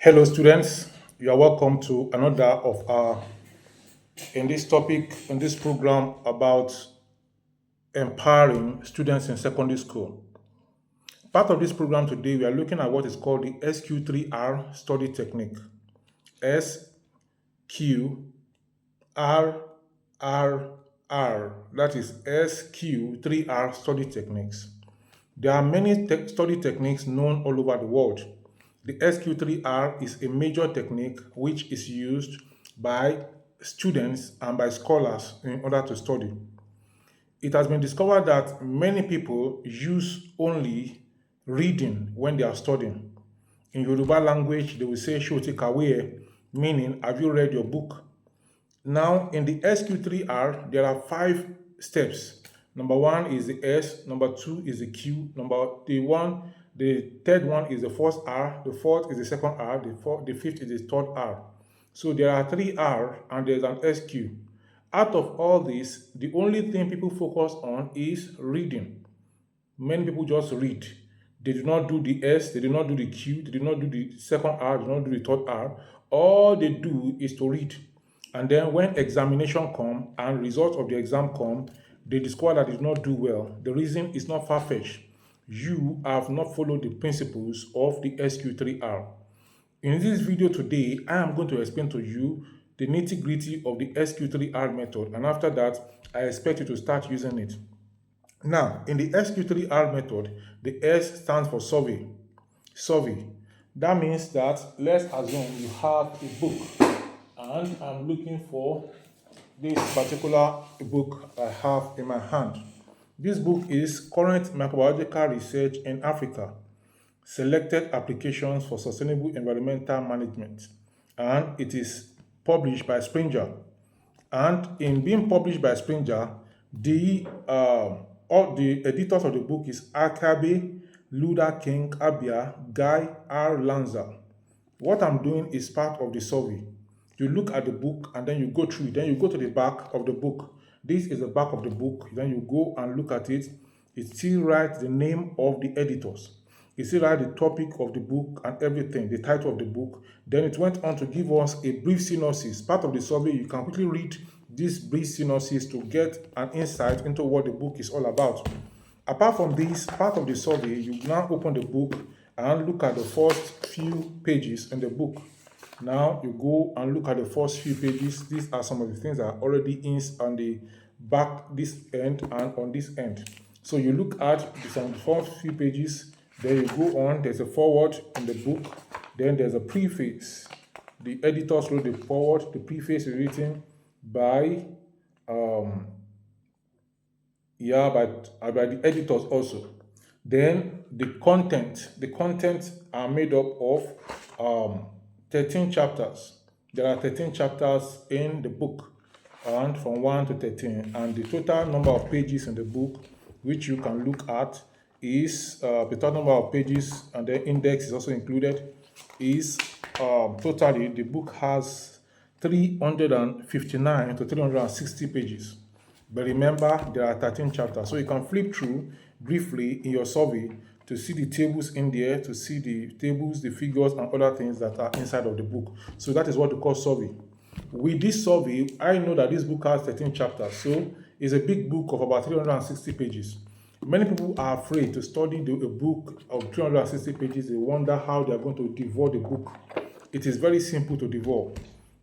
Hello, students. You are welcome to another of our in this topic in this program about empowering students in secondary school. Part of this program today, we are looking at what is called the SQ3R Study Technique. SQ3R. That is SQ3R Study Techniques. There are many study techniques known all over the world. The SQ3R is a major technique which is used by students and by scholars in order to study. It has been discovered that many people use only reading when they are studying. In Yoruba language, they will say "Shoti kawe," meaning "Have you read your book?" Now, in the SQ3R, there are 5 steps. Number 1 is the S, number 2 is the Q, the third one is the first R, the fourth is the second R, the fifth is the third R. So there are 3R and there's an SQ. Out of all this, the only thing people focus on is reading. Many people just read. They do not do the S, they do not do the Q, they do not do the second R, they do not do the third R. All they do is to read. And then when examination come and results of the exam come, they discover that they did not do well. The reason is not far-fetched. You have not followed the principles of the SQ3R. In this video today, I am going to explain to you the nitty-gritty of the SQ3R method, and after that, I expect you to start using it. Now, in the SQ3R method, the S stands for survey. Survey. That means that, let's assume you have a book, and I'm looking for this particular book I have in my hand. This book is Current Microbiological Research in Africa, Selected Applications for Sustainable Environmental Management, and it is published by Springer. And in being published by Springer, all the editors of the book is Akabe, Luda King, Abia, Guy R. Lanza. What I'm doing is part of the survey. You look at the book and then you go through it. Then you go to the back of the book. This is the back of the book. Then you go and look at it. It still writes the name of the editors. It still writes the topic of the book and everything, the title of the book. Then it went on to give us a brief synopsis. Part of the survey, you can quickly read this brief synopsis to get an insight into what the book is all about. Apart from this part of the survey, you now open the book and look at the first few pages in the book. Now you go and look at the first few pages. These are some of the things that are already in on the back, this end, and on this end. So you look at the first few pages, then you go on, there's a foreword in the book, then there's a preface. The editors wrote the foreword, the preface is written by the editors also. Then the contents are made up of 13 chapters. There are 13 chapters in the book, and from 1 to 13. And the total number of pages in the book, which you can look at, is the total number of pages, and the index is also included, is totally the book has 359 to 360 pages. But remember, there are 13 chapters. So you can flip through briefly in your survey to see the tables in there, to see the tables, the figures, and other things that are inside of the book. So that is what we call survey. With this survey, I know that this book has 13 chapters. So it's a big book of about 360 pages. Many people are afraid to study a book of 360 pages. They wonder how they are going to devour the book. It is very simple to devour.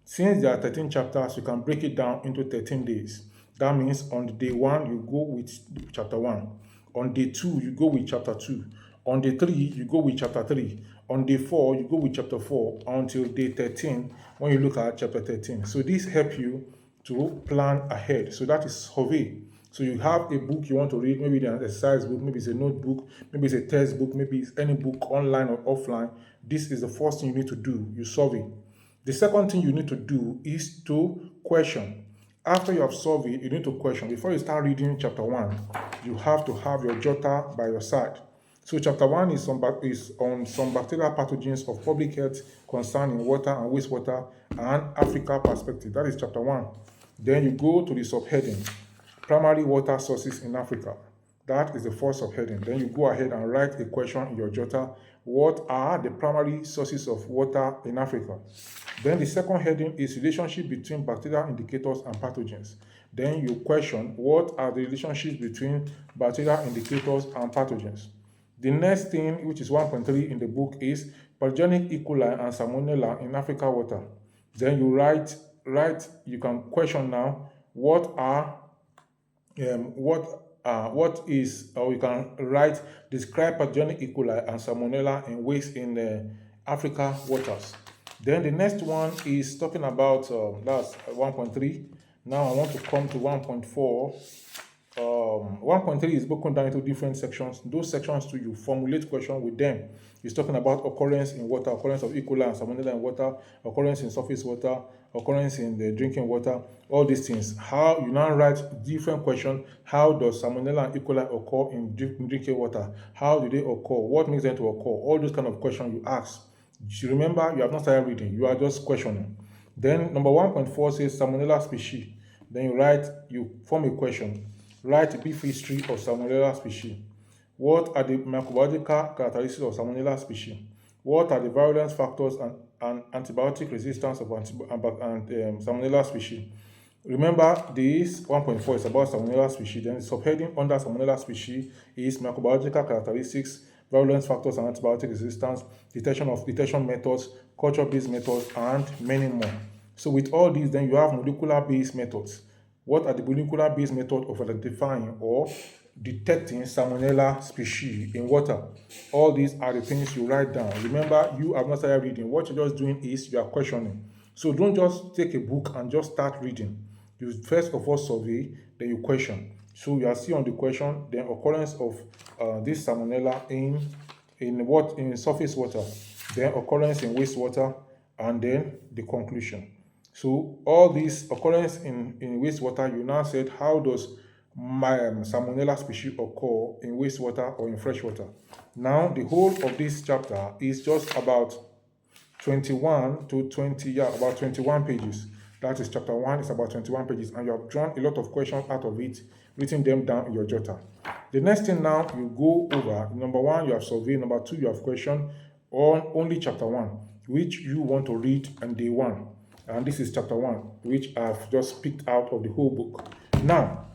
Since there are 13 chapters, you can break it down into 13 days. That means on day 1, you go with chapter 1. On day 2, you go with chapter 2. On day 3, you go with chapter 3. On day 4, you go with chapter 4 until day 13 when you look at chapter 13. So this helps you to plan ahead. So that is survey. So you have a book you want to read, maybe it's an exercise book, maybe it's a notebook, maybe it's a textbook, maybe it's any book online or offline. This is the first thing you need to do. You survey. The second thing you need to do is to question. After you have surveyed, you need to question. Before you start reading chapter 1, you have to have your jotter by your side. So chapter 1 is on some bacterial pathogens of public health concern in water and wastewater and Africa perspective. That is chapter 1. Then you go to the subheading, primary water sources in Africa. That is the first subheading. Then you go ahead and write a question in your jotter What are the primary sources of water in Africa? Then the second heading is relationship between bacterial indicators and pathogens. Then you question, what are the relationships between bacterial indicators and pathogens? The next thing, which is 1.3 in the book, is pathogenic E. coli and Salmonella in Africa water. Then you you can question now, what is, or you can write, describe pathogenic E. coli and Salmonella in waste in Africa waters. Then the next one is talking about, that's 1.3. Now I want to come to 1.4. 1.3 is broken down into different sections. Those sections too, you formulate questions with them. It's talking about occurrence in water, occurrence of E. coli and Salmonella in water, occurrence in surface water, occurrence in the drinking water, all these things. How you now write different questions. How does Salmonella and E. coli occur in drinking water? How do they occur? What makes them to occur? All those kind of questions you ask. You remember, you have not started reading, you are just questioning. Then number 1.4 says Salmonella species. Then you form a question. Write a brief history of Salmonella species. What are the microbiological characteristics of Salmonella species? What are the virulence factors and antibiotic resistance of Salmonella species? Remember, this 1.4 is about Salmonella species. Then the subheading under Salmonella species is microbiological characteristics, virulence factors and antibiotic resistance, detection methods, culture-based methods, and many more. So with all these, then you have molecular-based methods. What are the molecular-based methods of identifying or detecting Salmonella species in water? All these are the things you write down. Remember, you have not started reading. What you're just doing is you are questioning. So don't just take a book and just start reading. You first of all survey, then you question. So you are still on the question, the occurrence of this Salmonella in surface water, then occurrence in wastewater, and then the conclusion. So all these occurrence in wastewater, you now said, how does Salmonella species occur in wastewater or in freshwater? Now the whole of this chapter is just about 21 to 20, about 21 pages. That is chapter 1, it's about 21 pages, and you have drawn a lot of questions out of it, written them down in your jotter. The next thing now, you go over, number 1, you have survey, number 2, you have question on only chapter 1, which you want to read on day 1. And this is chapter 1, which I've just picked out of the whole book. Now,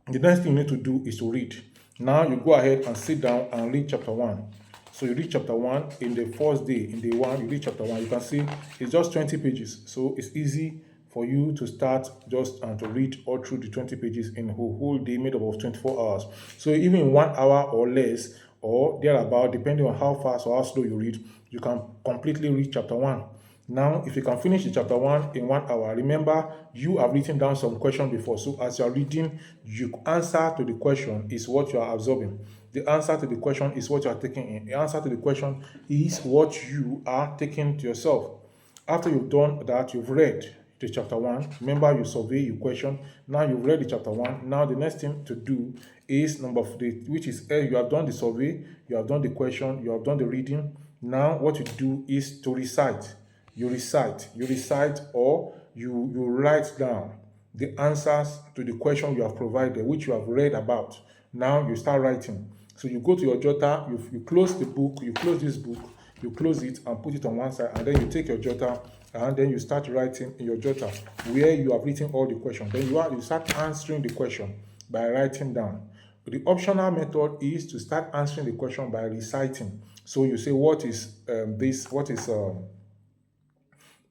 the next thing you need to do is to read. Now you go ahead and sit down and read chapter 1. So you read chapter 1 in the first day, in day 1, you read chapter 1. You can see it's just 20 pages. So it's easy for you to start just and to read all through the 20 pages in a whole day made up of 24 hours. So even in 1 hour or less or thereabout, depending on how fast or how slow you read, you can completely read chapter 1. Now, if you can finish the chapter 1 in 1 hour, remember, you have written down some questions before. So as you are reading, your answer to the question is what you are absorbing. The answer to the question is what you are taking in. The answer to the question is what you are taking to yourself. After you've done that, you've read the chapter 1. Remember, you survey, you question. Now you've read the chapter 1. Now the next thing to do is which is you have done the survey, you have done the question, you have done the reading. Now what you do is to recite. You recite or you write down the answers to the question you have provided, which you have read about. Now you start writing. So you go to your jotter, you close the book, you close this book, you close it and put it on one side, and then you take your jotter and then you start writing in your jotter where you have written all the questions. Then you start answering the question by writing down. The optional method is to start answering the question by reciting. So you say, what is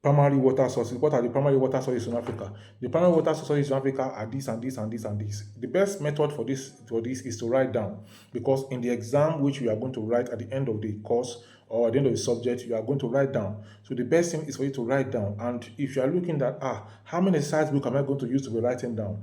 primary water sources? What are the primary water sources in Africa? The primary water sources in Africa are this and this and this and this. The best method for this is to write down, because in the exam which you are going to write at the end of the course or at the end of the subject, you are going to write down. So the best thing is for you to write down. And if you are looking at how many size book am I going to use to be writing down?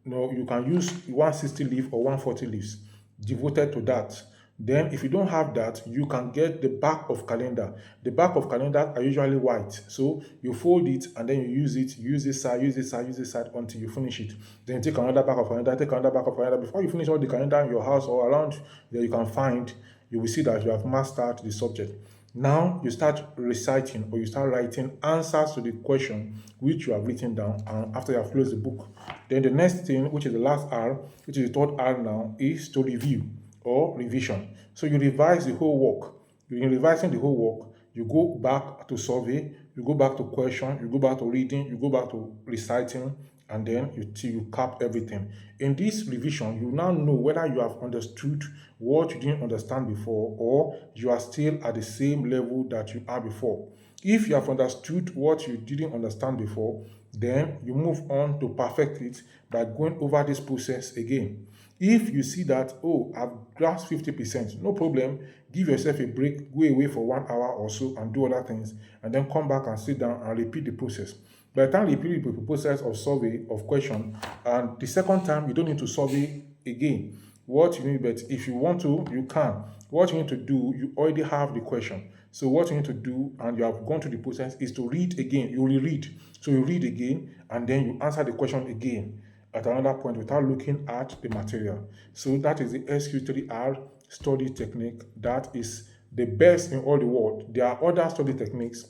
You can use 160 leaf or 140 leaves devoted to that. Then if you don't have that, you can get the back of calendar. The back of calendar are usually white. So you fold it and then you use it, use this side, use this side, use this side until you finish it. Then you take another back of calendar, take another back of calendar. Before you finish all the calendar in your house or around that you can find, you will see that you have mastered the subject. Now you start reciting or you start writing answers to the question which you have written down, and after you have closed the book. Then the next thing, which is the last R, which is the third R now, is to review or revision. So you revise the whole work. in revising the whole work, you go back to survey, you go back to question, you go back to reading, you go back to reciting, and then you cap everything. In this revision, you now know whether you have understood what you didn't understand before, or you are still at the same level that you are before. If you have understood what you didn't understand before, then you move on to perfect it by going over this process again. If you see that, oh, I've grasped 50%, no problem, give yourself a break, go away for 1 hour or so and do other things, and then come back and sit down and repeat the process. By the time you repeat the process of survey, of question, and the second time, you don't need to survey again. What you need, but if you want to, you can. What you need to do, you already have the question. So what you need to do, and you have gone through the process, is to read again. You reread. So you read again, and then you answer the question again at another point without looking at the material. So that is the SQ3R study technique. That is the best in all the world. There are other study techniques,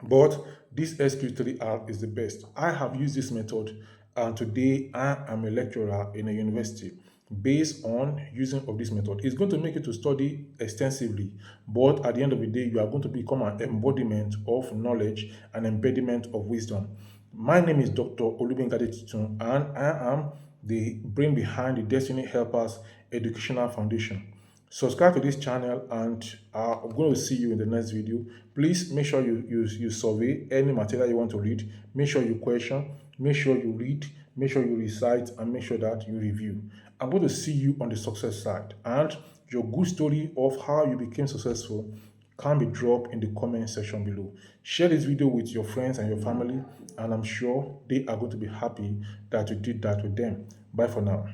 but this SQ3R is the best. I have used this method, and today I am a lecturer in a university based on using of this method. It's going to make you to study extensively, but at the end of the day, you are going to become an embodiment of knowledge, an embodiment of wisdom. My name is Dr. Olubengade Titun, and I am the brain behind the Destiny Helpers Educational Foundation. Subscribe to this channel, and I'm going to see you in the next video. Please make sure you survey any material you want to read. Make sure you question, make sure you read, make sure you recite, and make sure that you review. I'm going to see you on the success side, and your good story of how you became successful can be dropped in the comment section below. Share this video with your friends and your family, and I'm sure they are going to be happy that you did that with them. Bye for now.